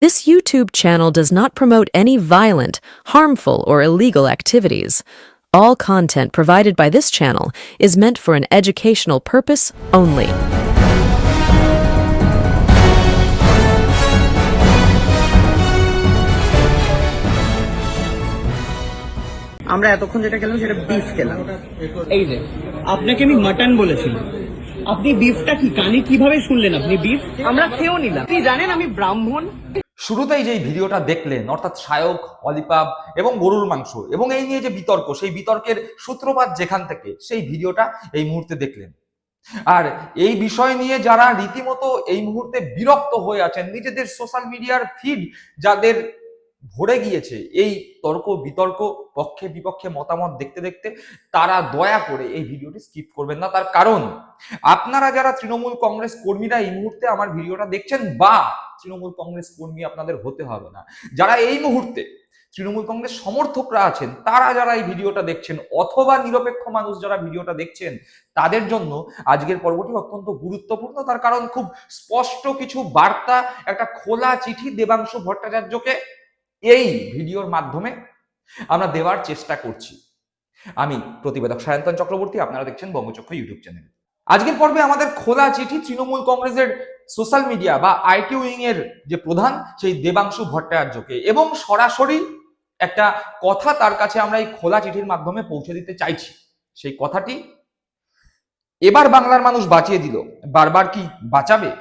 This YouTube channel does not promote any violent, harmful, or illegal activities. All content provided by this channel is meant for an educational purpose only. আমরা এতক্ষণ যেটা খেলাম সেটা beef খেলাম। এই যে আপনাকে আমি মাটন বলেছিলাম, আপনি বিফটা কি কানে কিভাবে শুনলেন? আপনি বিফ আমরা খেয়েও নিলাম। আপনি জানেন আমি ব্রাহ্মণ। শুরুতেই যে ভিডিওটা দেখলেন, অর্থাৎ সায়ক, অলিপাব এবং গরুর মাংস এবং এই নিয়ে যে বিতর্ক, সেই বিতর্কের সূত্রপাত যেখান থেকে, সেই ভিডিওটা এই মুহূর্তে দেখলেন। আর এই বিষয় নিয়ে যারা রীতিমতো এই মুহূর্তে বিরক্ত হয়ে আছেন, নিজেদের সোশ্যাল মিডিয়ার ফিড যাদের ভরে গিয়েছে এই তর্ক বিতর্ক, পক্ষে বিপক্ষে মতামত দেখতে দেখতে, তারা দয়া করে এই ভিডিওটি স্কিপ করবেন না। তার কারণ আপনারা যারা তৃণমূল কংগ্রেস কর্মীরা এই মুহূর্তে আমার ভিডিওটা দেখছেন, বা তৃণমূল কংগ্রেস কর্মী আপনাদের হতে হবে না, যারা এই মুহূর্তে তৃণমূল কংগ্রেস সমর্থকরা আছেন, তারা যারা এই ভিডিওটা দেখছেন, অথবা নিরপেক্ষ মানুষ যারা ভিডিওটা দেখছেন, তাদের জন্য আজকের পর্বটি অত্যন্ত গুরুত্বপূর্ণ। তার কারণ খুব স্পষ্ট কিছু বার্তা, একটা খোলা চিঠি দেবাংশু ভট্টাচার্যকে এই ভিডিওর মাধ্যমে আমরা দেওয়ার চেষ্টা করছি। আমি প্রতিবেদক সায়ন্তন চক্রবর্তী, আপনারা দেখছেন বঙ্গচক্ষু ইউটিউব চ্যানেল। আজকের পর্বে আমাদের খোলা চিঠি তৃণমূল কংগ্রেসের সোশ্যাল মিডিয়া বা আইটি উইং এর যে প্রধান, সেই দেবাংশু ভট্টাচার্যকে, এবং সরাসরি একটা কথা তার কাছে আমরা এই খোলা চিঠির মাধ্যমে পৌঁছে দিতে চাইছি। সেই কথাটি, এবার বাংলার মানুষ বাঁচিয়ে দিল, বারবার কি বাঁচাবে?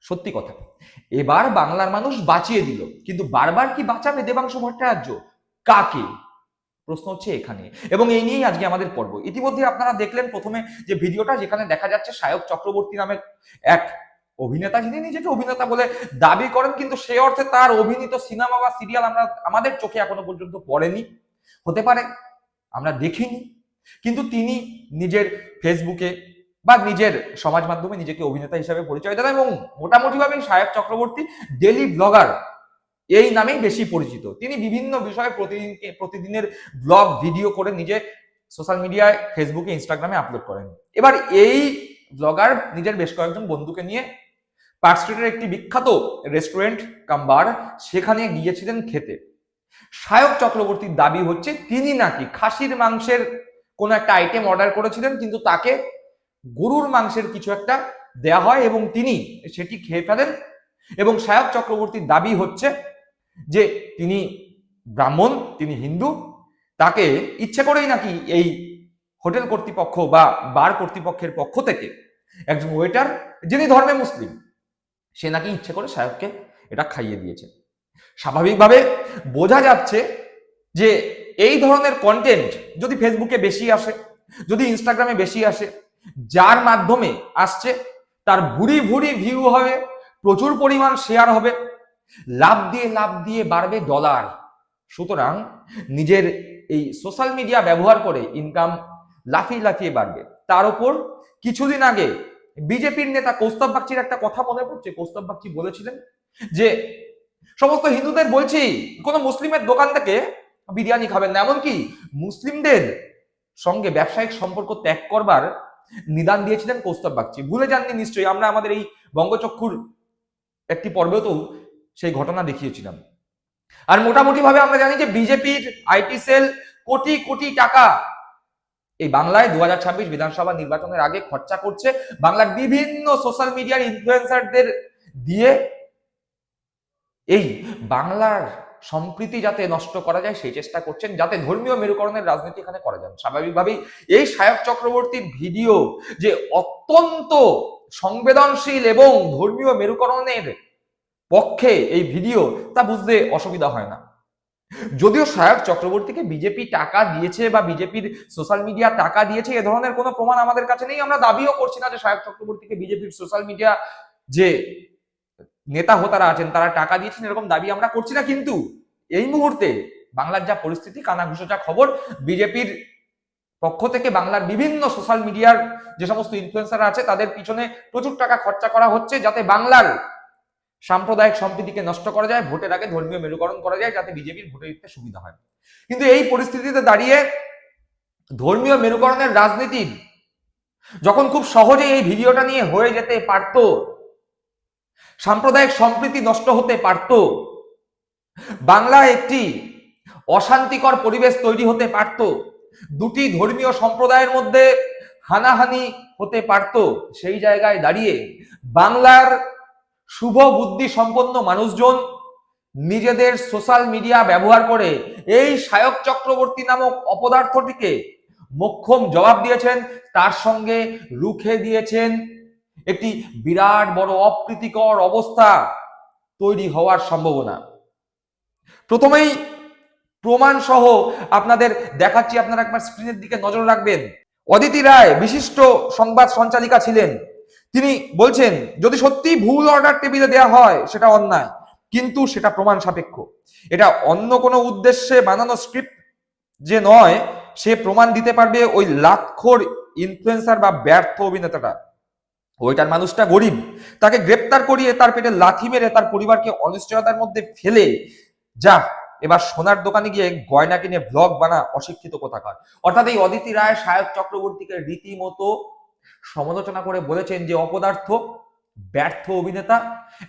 সত্যি কথা, এবার বাংলার মানুষ বাঁচিয়ে দিল, কিন্তু বারবার কি বাঁচাবে দেবাংশু ভট্টাচার্য? কাকে? প্রশ্ন হচ্ছে এখানে, এবং এই নিয়েই আজকে আমাদের পর্ব। ইতিমধ্যে আপনারা দেখলেন প্রথমে যে ভিডিওটা, যেখানে দেখা যাচ্ছে সায়ক চক্রবর্তী নামের এক অভিনেতা, যিনি নিজেকে অভিনেতা বলে দাবি করেন, কিন্তু সে অর্থে তার অভিনীত সিনেমা বা সিরিয়াল আমাদের চোখে এখনো পর্যন্ত পড়েনি, হতে পারে আমরা দেখিনি, কিন্তু তিনি নিজের ফেসবুকে বা নিজের সমাজ মাধ্যমে নিজেকে অভিনেতা হিসাবে পরিচয় দেন, এবং মোটামুটি ভাবে সায়ক চক্রবর্তী ডেইলি ব্লগার এই নামেই বেশি পরিচিত। তিনি বিভিন্ন বিষয়ে প্রতিদিনের ব্লগ ভিডিও করে নিজে সোশ্যাল মিডিয়ায়, ফেসবুকে, ইনস্টাগ্রামে আপলোড করেন। এবার এই ব্লগার নিজের বেশ কয়েকজন বন্ধুকে নিয়ে পার্ক স্ট্রিটের একটি বিখ্যাত রেস্টুরেন্ট কাম বার, সেখানে গিয়েছিলেন খেতে। সায়ক চক্রবর্তীর দাবি হচ্ছে তিনি নাকি খাসির মাংসের কোনো একটা আইটেম অর্ডার করেছিলেন, কিন্তু তাকে গরুর মাংসের কিছু একটা দেয়া হয় এবং তিনি সেটি খেয়ে ফেলেন। এবং সায়ক চক্রবর্তীর দাবি হচ্ছে যে তিনি ব্রাহ্মণ, তিনি হিন্দু, তাকে ইচ্ছে করেই নাকি এই হোটেল কর্তৃপক্ষ বা বার কর্তৃপক্ষের পক্ষ থেকে একজন ওয়েটার, যিনি ধর্মে মুসলিম, সে নাকি ইচ্ছে করে সায়ককে এটা খাইয়ে দিয়েছে। স্বাভাবিকভাবে বোঝা যাচ্ছে যে এই ধরনের কন্টেন্ট যদি ফেসবুকে বেশি আসে, যদি ইনস্টাগ্রামে বেশি আসে, যার মাধ্যমে আসছে তার ভুরি ভুরি ভিউ হবে, প্রচুর পরিমাণ শেয়ার হবে, লাভ দিয়ে বাড়বে ডলার। সুতরাং নিজের এই সোশ্যাল মিডিয়া ব্যবহার করে ইনকাম লাফিয়ে বাড়বে। তার উপর কিছুদিন আগে বিজেপির নেতা কৌস্তব বাগচির একটা কথা মনে পড়ছে। কৌস্তব বাগচি বলেছিলেন যে সমস্ত হিন্দুদের বলছি, কোন মুসলিমের দোকান থেকে বিরিয়ানি খাবেন না, এমনকি মুসলিমদের সঙ্গে ব্যবসায়িক সম্পর্ক ত্যাগ করবার নিদান দিয়েছিলেন কৌস্তব বাগচি। ভুলে যাননি নিশ্চয়ই, আমরা আমাদের এই বঙ্গচক্ষুর একটি পর্বেও সেই ঘটনা দেখিয়েছিলাম। আর মোটামুটি ভাবে আমরা জানি যে বিজেপির আইটি সেল কোটি কোটি টাকা এই বাংলায় 2026 বিধানসভা নির্বাচনের আগে খরচা করছে, বাংলার বিভিন্ন সোশ্যাল মিডিয়ার ইনফ্লুয়েন্সারদের দিয়ে এই বাংলার সম্প্রীতি যাতে নষ্ট করা যায় সেই চেষ্টা করছেন, যাতে ধর্মীয় মেরুকরণের রাজনীতি এখানে করা যায়। স্বাভাবিকভাবেই এই সায়ক চক্রবর্তীর ভিডিও যে অত্যন্ত সংবেদনশীল এবং ধর্মীয় মেরুকরণের পক্ষে এই ভিডিও, তা বুঝতে অসুবিধা হয় না। যদিও সায়ক চক্রবর্তীকে বিজেপি টাকা দিয়েছে বা বিজেপির সোশ্যাল মিডিয়া টাকা দিয়েছে, এ ধরনের কোনো প্রমাণ আমাদের কাছে নেই। আমরা দাবিও করছি না যে সায়ক চক্রবর্তীকে বিজেপির সোশ্যাল মিডিয়া যে নেতা হোতারা আছেন তারা টাকা দিয়েছেন, এরকম দাবি আমরা করছি না। কিন্তু এই মুহূর্তে বাংলার যা পরিস্থিতি, কানাঘুষো যা খবর, বিজেপির পক্ষ থেকে বাংলার বিভিন্ন সোশ্যাল মিডিয়ার যে সমস্ত ইনফ্লুয়েন্সার আছে তাদের পিছনে প্রচুর টাকা খরচা করা হচ্ছে, যাতে বাংলার সাম্প্রদায়িক সম্প্রীতিকে নষ্ট করা যায়, ভোটের আগে ধর্মীয় মেরুকরণ করা যায়, যাতে বিজেপির ভোটে দিতে সুবিধা হয়। কিন্তু এই পরিস্থিতিতে দাঁড়িয়ে ধর্মীয় মেরুকরণের রাজনীতির যখন খুব সহজে এই ভিডিওটা নিয়ে হয়ে যেতে পারত, সাম্প্রদায়িক সম্প্রীতি নষ্ট হতে পারত, বাংলায় একটি অশান্তিকর পরিবেশ তৈরি হতে পারত, দুটি ধর্মীয় সম্প্রদায়ের মধ্যে হানাহানি হতে পারত। সেই জায়গায় দাঁড়িয়ে বাংলার শুভ বুদ্ধি সম্পন্ন মানুষজন নিজেদের সোশ্যাল মিডিয়া ব্যবহার করে এই সায়ক চক্রবর্তী নামক অপদার্থটিকে মোক্ষম জবাব দিয়েছেন, তার সঙ্গে রুখে দিয়েছেন একটি বিরাট বড় অপ্রীতিকর অবস্থা তৈরি হওয়ার সম্ভাবনা। প্রথমেই প্রমাণ সহ আপনাদের দেখাচ্ছি, আপনারা একবার স্ক্রিনের দিকে নজর রাখবেন। অদিতি রায় বিশিষ্ট সংবাদ সঞ্চালিকা ছিলেন, তিনি বলছেন যদি সত্যি ভুল অর্ডার টেবিলে দেওয়া হয় সেটা অন্যায়, কিন্তু সেটা প্রমাণ সাপেক্ষ। এটা অন্য কোনো উদ্দেশ্যে বানানো স্ক্রিপ্ট যে নয় সে প্রমাণ দিতে পারবে ওই লাখখোর ইনফ্লুয়েন্সার বা ব্যর্থ অভিনেতাটা। ওইটার মানুষটা গরিব, তাকে গ্রেপ্তার করিয়ে তার পেটে লাথি মেরে তার পরিবারকে অনিশ্চয়তার মধ্যে ফেলে যা এবার সোনার দোকানে গিয়ে গয়না কিনে ব্লগ বানা অশিক্ষিত কোথাকার। অর্থাৎ এই অদিতি রায় সায়ক চক্রবর্তীকে রীতিমতো সমালোচনা করে বলেছেন যে অপদার্থ, ব্যর্থ অভিনেতা,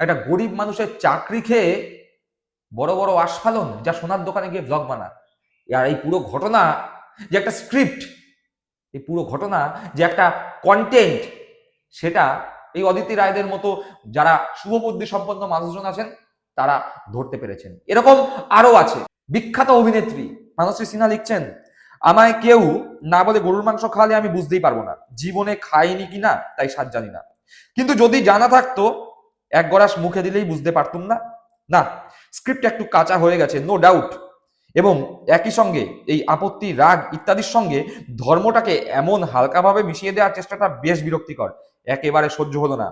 একটা গরিব মানুষের চাকরি খেয়ে বড় বড় আস্ফালন, যা সোনার দোকানে গিয়ে ব্লগ বানা। আর এই পুরো ঘটনা যে একটা স্ক্রিপ্ট, এই পুরো ঘটনা যে একটা কন্টেন্ট, সেটা এই অদিতি রায়দের মতো যারা শুভবুদ্ধি সম্পন্ন মানুষজন আছেন তারা ধরতে পেরেছেন। এরকম আরো আছে। বিখ্যাত অভিনেত্রী মানসী সিনহা লিখছেন, আমায় কেউ না বলে গরুর মাংস খাওয়ালে আমি বুঝতেই পারবো না, জীবনে খাইনি কিনা তাই স্বাদ জানি না, কিন্তু যদি জানা থাকতো এক গরাস মুখে দিলেই বুঝতে পারতুম না। না, স্ক্রিপ্ট একটু কাঁচা হয়ে গেছে, নো ডাউট। এবং একই সঙ্গে এই আপত্তি, রাগ ইত্যাদির সঙ্গে ধর্মটাকে এমন হালকাভাবে মিশিয়ে দেওয়ার চেষ্টাটা বেশ বিরক্তিকর, একেবারে সহ্য হলো না।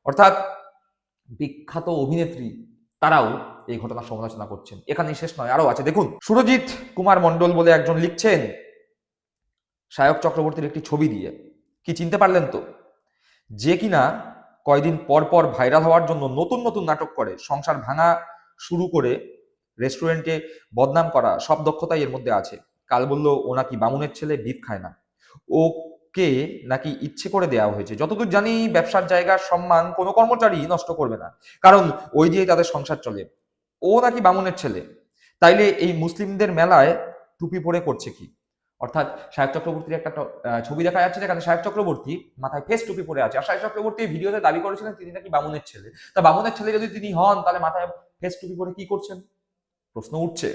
অর্থাৎ বিখ্যাত অভিনেত্রী তারাও এই ঘটনার সমালোচনা করছেন। এখানেই শেষ নয়, আরো আছে, দেখুন। সুরজিৎ কুমার মন্ডল বলে একজন লিখছেন সায়ক চক্রবর্তীর একটি ছবি দিয়ে, কি চিনতে পারলেন তো? যে কিনা কয়দিন পর পর ভাইরাল হওয়ার জন্য নতুন নতুন নাটক করে, সংসার ভাঙা শুরু করে রেস্টুরেন্টে বদনাম করা, সব দক্ষতাই এর মধ্যে আছে। কাল বলল ও নাকি বামুনের ছেলে, বিফ খায় না, ওকে নাকি ইচ্ছে করে দেওয়া হয়েছে। যতদূর জানি ব্যবসার জায়গার সম্মান কোনো কর্মচারী নষ্ট করবে না, কারণ ওই দিয়েই তাদের সংসার চলে। ও নাকি বামুনের ছেলে, তাইলে এই মুসলিমদের মেলায় টুপি পরে করছে কি? অর্থাৎ সায়ক চক্রবর্তীর একটা ছবি দেখা যাচ্ছে যেখানে সায়ক চক্রবর্তী মাথায় ফেস টুপি পরে আছে, আর সায়ক চক্রবর্তী ভিডিওতে দাবি করেছিলেন তিনি নাকি বামুনের ছেলে। তা বামুনের ছেলে যদি তিনি হন তাহলে মাথায় ফেস টুপি পরে কি করছেন? প্রশ্ন উঠছে,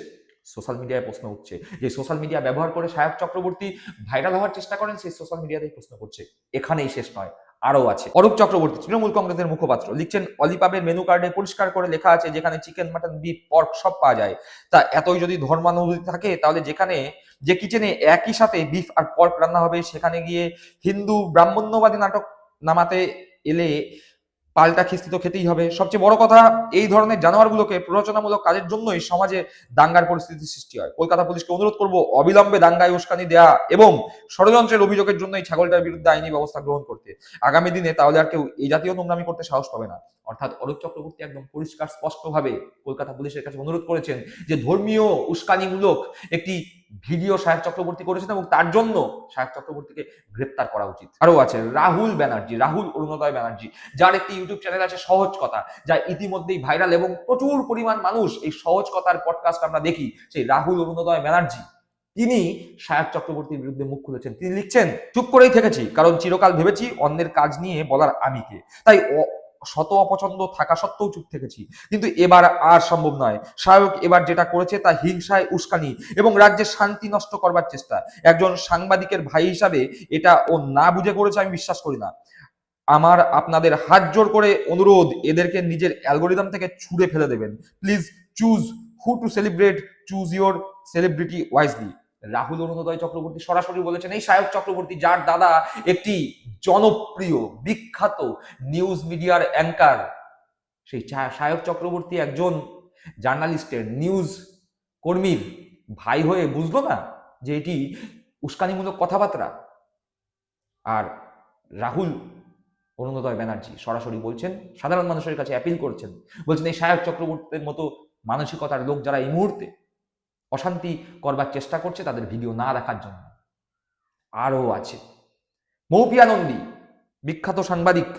সোশ্যাল মিডিয়ায় প্রশ্ন উঠছে। যে সোশ্যাল মিডিয়া ব্যবহার করে সায়ক চক্রবর্তী ভাইরাল হওয়ার চেষ্টা করেন, সেই সোশ্যাল মিডিয়াতেই প্রশ্ন করছে। এখানেই শেষ নয়, আরো আছে। অরূপ চক্রবর্তী তৃণমূল কংগ্রেসের মুখপাত্র লিখছেন, অলিপাবের মেনু কার্ডে পরিষ্কার করে লেখা আছে যেখানে চিকেন, মাটন, বিফ, পর্ক সব পাওয়া যায়। তা এতই যদি ধর্মানুভূতি থাকে তাহলে যেখানে যে কিচেনে একই সাথে বিফ আর পর্ক রান্না হবে সেখানে গিয়ে হিন্দু ব্রাহ্মণ্যবাদী নাটক নামাতে এলে পাল্টা খিস্তি তো খেতেই হবে। সবচেয়ে বড় কথা, এই ধরনের জানোয়ারগুলোকে প্ররোচনামূলক কাজের জন্যই সমাজে দাঙ্গার পরিস্থিতির সৃষ্টি হয়। কলকাতা পুলিশকে অনুরোধ করব অবিলম্বে দাঙ্গায় উস্কানি দেয়া এবং ষড়যন্ত্রের অভিযোগের জন্য এই ছাগলটার বিরুদ্ধে আইনি ব্যবস্থা গ্রহণ করতে। আগামী দিনে তাহলে আর কেউ এই জাতীয় নোংরামি করতে সাহস পাবে না। অর্থাৎ অরূপ চক্রবর্তী একদম পরিষ্কার স্পষ্টভাবে কলকাতা পুলিশের কাছে অনুরোধ করেছেন যে ধর্মীয় উস্কানিমূলক একটি ভিডিও সায়ক চক্রবর্তী করেছেন এবং তার জন্য সায়ক চক্রবর্তীকে গ্রেপ্তার করা উচিত। আরো আছে রাহুল ব্যানার্জি, রাহুল অরুণোদয় ব্যানার্জি, যার একটি ইউটিউব চ্যানেল আছে সহজ কথা, যা ইতিমধ্যেই ভাইরাল এবং প্রচুর পরিমাণ মানুষ এই সহজ কথার পডকাস্ট আমরা দেখি। সেই রাহুল অরুণোদয় ব্যানার্জি তিনি সায়ক চক্রবর্তীর বিরুদ্ধে মুখ খুলেছেন। তিনি লিখছেন, চুপ করেই থেকেছি কারণ চিরকাল ভেবেছি অন্যের কাজ নিয়ে বলার আমি কে, তাই শত অপছন্দ থাকা সত্ত্বেও চুপ থেকেছি, কিন্তু এবার আর সম্ভব নয়। সায়ক এবার যেটা করেছে তা হিংসায় উস্কানি এবং রাজ্যের শান্তি নষ্ট করবার চেষ্টা। একজন সাংবাদিকের ভাই হিসাবে এটা ও না বুঝে করেছে আমি বিশ্বাস করি না। আমার আপনাদের হাত জোড় করে অনুরোধ, এদেরকে নিজের অ্যালগোরিদম থেকে ছুঁড়ে ফেলে দেবেন। Please choose who to celebrate, choose your celebrity wisely. Rahul Arunoday Chakraborty সরাসরি বলেছেন এই সায়ক চক্রবর্তী, যার দাদা একটি জনপ্রিয় বিখ্যাত নিউজ মিডিয়ার অ্যাঙ্কার, সেই সায়ক চক্রবর্তী একজন জার্নালিস্টের, নিউজ কর্মীর ভাই হয়ে বুঝলো না যে এটি উস্কানিমূলক কথাবার্তা? আর রাহুল অরুণোদয় ব্যানার্জি সরাসরি বলছেন, সাধারণ মানুষের কাছে অ্যাপিল করছেন, বলছেন এই সায়ক চক্রবর্তীর মতো মানসিকতার লোক যারা এই মুহূর্তে অশান্তি করবার চেষ্টা করছে তাদের ভিডিও না দেখার জন্য। আরও আছে মৌপিয়া নন্দী, বিখ্যাত সাংবাদিক,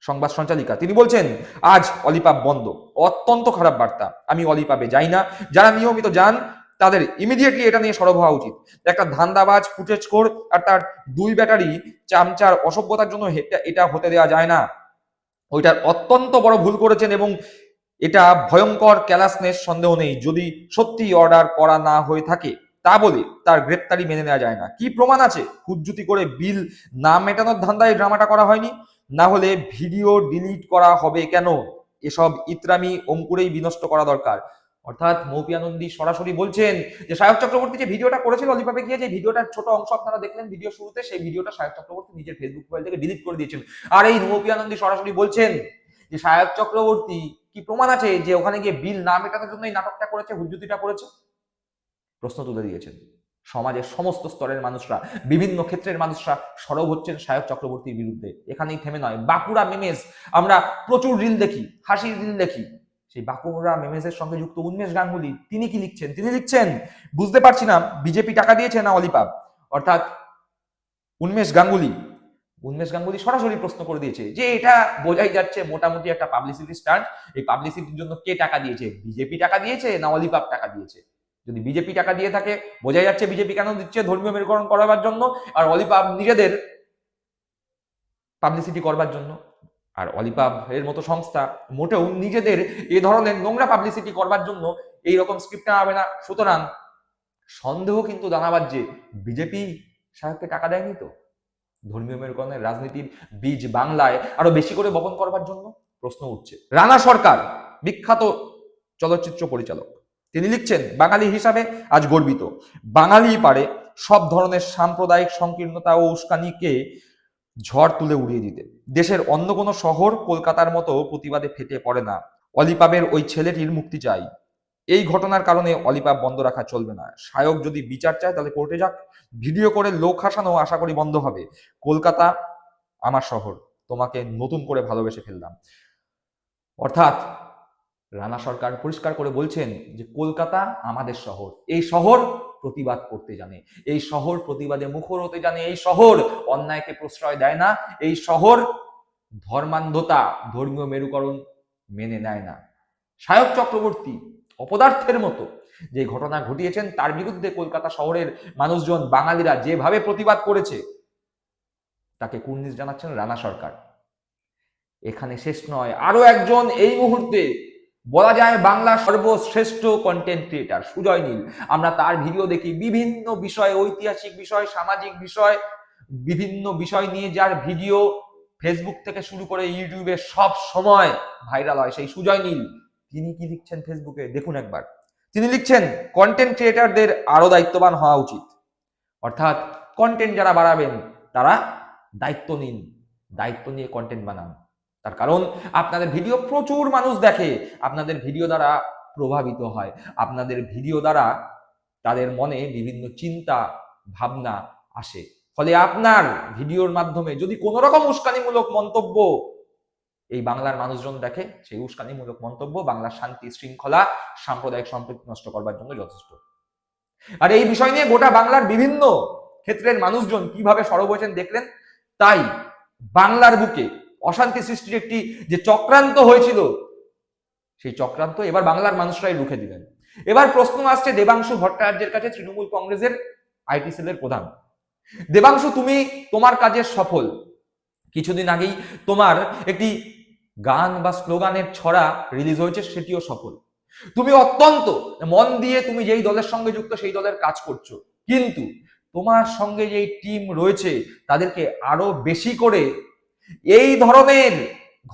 সংবাদ সঞ্চালিকা, তিনি বলছেন আজ অলিপাব বন্ধ, অত্যন্ত খারাপ বার্তা। আমি অলিপাবে যাই না, যারা নিয়মিত যান তাদের ইমিডিয়েটলি এটা নিয়ে সরব হওয়া উচিত। একটা ধান্দাবাজ ফুটেজখোর আর তার 2 ব্যাটারি চামচার অসভ্যতার জন্য এটা হতে দেওয়া যায় না। ওইটার অত্যন্ত বড় ভুল করেছেন এবং এটা ভয়ঙ্কর ক্যালাসনেস, সন্দেহ নেই। যদি সত্যি অর্ডার করা না হয়ে থাকে তা বলে তার গ্রেপ্তারি মেনে নেওয়া যায় না। কি প্রমাণ আছে হুজ্জুতি করে বিল না মেটানোর ধান্দায় ড্রামাটা করা হয়নি? না হলে ভিডিও ডিলিট করা হবে কেন? এসব ইত্রামি অঙ্কুরেই বিনষ্ট করা দরকার। অর্থাৎ মৌপি আনন্দী সরাসরি বলছেন যে সায়ক চক্রবর্তী যে ভিডিওটা করেছিল অলিপাবে গিয়ে, যে ভিডিওটার ছোট অংশ আপনারা দেখলেন ভিডিও শুরুতে, সেই ভিডিওটা সায়ক চক্রবর্তী নিজের ফেসবুক প্রোফাইল থেকে ডিলিট করে দিয়েছেন। আর এই মৌপি আনন্দী সরাসরি বলছেন যে সায়ক চক্রবর্তী, কি প্রমাণ আছে যে ওখানে গিয়ে বিল না মেটানোর জন্য এই নাটকটা করেছে, হুজ্জুতিটা করেছে? প্রশ্ন তুলে দিয়েছেন। সমাজের সমস্ত স্তরের মানুষরা, বিভিন্ন ক্ষেত্রের মানুষরা সরব হচ্ছেন সায়ক চক্রবর্তীর বিরুদ্ধে। এখানেই থেমে নয়, বাঁকুড়া মেমেজ, আমরা প্রচুর রিল দেখি, হাসির রিল দেখি। সেই বাঁকুড়া মেমেজের সঙ্গে যুক্ত উন্মেষ গাঙ্গুলি, তিনি কি লিখছেন? তিনি লিখছেন বুঝতে পারছি না বিজেপি টাকা দিয়েছে না অলিপাব। অর্থাৎ উন্মেষ গাঙ্গুলি সরাসরি প্রশ্ন করে দিয়েছে যে এটা বোঝাই যাচ্ছে মোটামুটি একটা পাবলিসিটি স্টান্ট। এই পাবলিসিটির জন্য কে টাকা দিয়েছে? বিজেপি টাকা দিয়েছে না অলিপাব টাকা দিয়েছে? যদি বিজেপি টাকা দিয়ে থাকে বোঝাই যাচ্ছে বিজেপি কেন দিচ্ছে, ধর্মীয় মেরুকরণ করাবার জন্য, আর অলিপাব নিজেদের পাবলিসিটি করবার জন্য। আর অলিপাব এর মতো সংস্থা মোটেও নিজেদের এই ধরনের নোংরা পাবলিসিটি করবার জন্য এইরকম স্ক্রিপ্ট হবে না। সুতরাং সন্দেহ কিন্তু দাঁড়াবার যে বিজেপি সাহেবকে টাকা দেয়নি তো ধর্মীয় মেরুকরণের রাজনীতির বীজ বাংলায় আরো বেশি করে বপন করবার জন্য? প্রশ্ন উঠছে। রানা সরকার, বিখ্যাত চলচ্চিত্র পরিচালক, তিনি লিখছেন বাঙালি হিসাবে আজ গর্বিত। বাঙালি পারে সব ধরনের সাম্প্রদায়িক সংকীর্ণতা ও উস্কানিকে ঝড় তুলে উড়িয়ে দিতে। দেশের অন্য কোনো শহর কলকাতার মতো প্রতিবাদে ফেটে পড়ে না। অলিপাবের ওই ছেলেটির মুক্তি চাই। এই ঘটনার কারণে অলিপাব বন্ধ রাখা চলবে না। সায়ক যদি বিচার চায় তাহলে কোর্টে যাক। ভিডিও করে লোক হাসানো আশা করি বন্ধ হবে। কলকাতা আমার শহর, তোমাকে নতুন করে ভালোবেসে ফেললাম। অর্থাৎ রানা সরকার পরিষ্কার করে বলছেন যে কলকাতা আমাদের শহর, এই শহর প্রতিবাদ করতে জানে, এই শহর প্রতিবাদে মুখর হতে জানে, এই শহর অন্যায়কে প্রশ্রয় দেয় না, এই শহর ধর্মান্ধতা, ধর্মীয় মেরুকরণ মেনে নেয় না। সায়ক চক্রবর্তী অপদার্থের মতো যে ঘটনা ঘটিয়েছেন তার বিরুদ্ধে কলকাতা শহরের মানুষজন, বাঙালিরা যেভাবে প্রতিবাদ করেছে তাকে কুর্নিশ জানাচ্ছেন রানা সরকার। এখানে শেষ নয়, আরো একজন এই মুহূর্তে বলা যায় বাংলার সর্বশ্রেষ্ঠ কন্টেন্ট ক্রিয়েটার সুজয় নীল। আমরা তার ভিডিও দেখি বিভিন্ন বিষয়, ঐতিহাসিক বিষয়, সামাজিক বিষয়, বিভিন্ন বিষয় নিয়ে যার ভিডিও ফেসবুক থেকে শুরু করে ইউটিউবে সব সময় ভাইরাল হয়। সেই সুজয় নীল তিনি কি লিখছেন ফেসবুকে দেখুন একবার। তিনি লিখছেন কন্টেন্ট ক্রিয়েটারদের আরো দায়িত্ববান হওয়া উচিত। অর্থাৎ কন্টেন্ট যারা বাড়াবেন তারা দায়িত্ব নিন, দায়িত্ব নিয়ে কন্টেন্ট বানান। তার কারণ আপনাদের ভিডিও প্রচুর মানুষ দেখে, আপনাদের ভিডিও দ্বারা প্রভাবিত হয়, আপনাদের ভিডিও দ্বারা তাদের মনে বিভিন্ন চিন্তা ভাবনা আসে। ফলে আপনার ভিডিওর মাধ্যমে যদি কোনো রকম উস্কানিমূলক মন্তব্য এই বাংলার মানুষজন দেখে, সেই উস্কানিমূলক মন্তব্য বাংলার শান্তি শৃঙ্খলা সাম্প্রদায়িক সম্প্রীতি নষ্ট করবার জন্য যথেষ্ট। আর এই বিষয় নিয়ে গোটা বাংলার বিভিন্ন ক্ষেত্রের মানুষজন কিভাবে সরব হয়েছেন দেখলেন। তাই বাংলার বুকে অশান্তি সৃষ্টির একটি যে চক্রান্ত হয়েছিল, সেই চক্রান্ত এবার বাংলার মানুষরাই রুখে দিলেন। এবার প্রশ্ন আসছে দেবাংশু ভট্টাচার্যের কাছে, তৃণমূল কংগ্রেসের আইটি সেলের প্রধান। দেবাংশু, তুমি তোমার কাজে সফল। কিছুদিন আগেই তোমার একটি গান বা স্লোগানের ছড়া রিলিজ হয়েছে, সেটিও সফল। তুমি অত্যন্ত মন দিয়ে তুমি যেই দলের সঙ্গে যুক্ত সেই দলের কাজ করছো, কিন্তু তোমার সঙ্গে যেই টিম রয়েছে তাদেরকে আরো বেশি করে এই ধরনের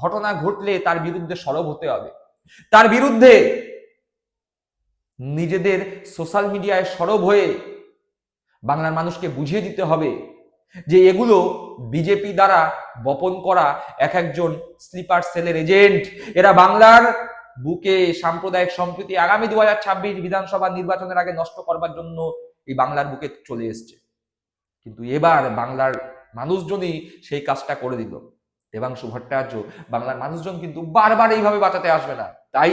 ঘটনা ঘটলে তার বিরুদ্ধে সরব হতে হবে। তার বিরুদ্ধে নিজেদের সোশ্যাল মিডিয়ায় সরব হয়ে বাংলার মানুষকে বুঝিয়ে দিতে হবে যে এগুলো বিজেপি দ্বারা বপন করা এক একজন স্লিপার সেলের এজেন্ট। এরা বাংলার বুকে সাম্প্রদায়িক সম্প্রীতি আগামী 2026 বিধানসভা নির্বাচনের আগে নষ্ট করবার জন্য এই বাংলার বুকে চলে এসছে। কিন্তু এবার বাংলার মানুষজনই সেই কাজটা করে দিল। দেবাংশু ভট্টাচার্য বাংলার মানুষজন কিন্তু বারবার এইভাবে বাঁচাতে আসবে না। তাই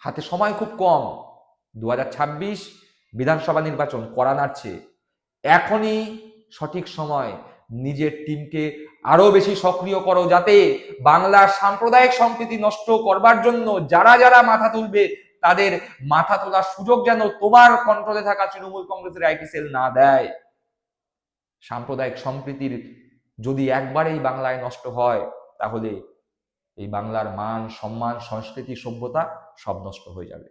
হাতে সময় খুব কম, 2026 বিধানসভা নির্বাচন করা নাড়ছে, এখনই সঠিক সময় নিজের টিমকে আরো বেশি সক্রিয় করো, যাতে বাংলার সাম্প্রদায়িক সম্প্রীতি নষ্ট করবার জন্য যারা যারা মাথা তুলবে তাদের মাথা তোলার সুযোগ যেন তোমার কন্ট্রোলে থাকা তৃণমূল কংগ্রেসের আইটি সেল না দেয়। সাম্প্রদায়িক সম্প্রীতির যদি একবারেই বাংলায় নষ্ট হয়, তাহলে এই বাংলার মান, সম্মান, সংস্কৃতি, সভ্যতা সব নষ্ট হয়ে যাবে।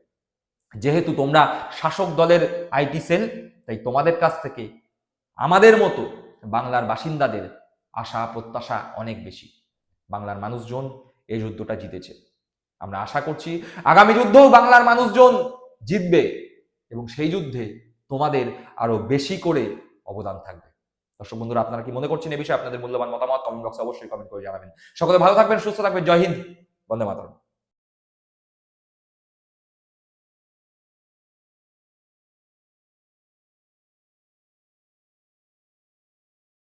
যেহেতু তোমরা শাসক দলের আইটি সেল, তাই তোমাদের কাছ থেকে আমাদের মতো বাংলার বাসিন্দাদের আশা প্রত্যাশা অনেক বেশি। বাংলার মানুষজন এই যুদ্ধটা জিতেছে। আমরা আশা করছি আগামী যুদ্ধেও বাংলার মানুষজন জিতবে এবং সেই যুদ্ধে তোমাদের আরো বেশি করে অবদান থাকবে। দর্শক বন্ধুরা, আপনারা কি মনে করছেন এই বিষয়ে? আপনাদের মূল্যবান মতামত কমেন্ট বক্সে অবশ্যই কমেন্ট করে জানাবেন। সকলে ভালো থাকবেন, সুস্থ থাকবেন। জয় হিন্দ, বন্দে মাতরম।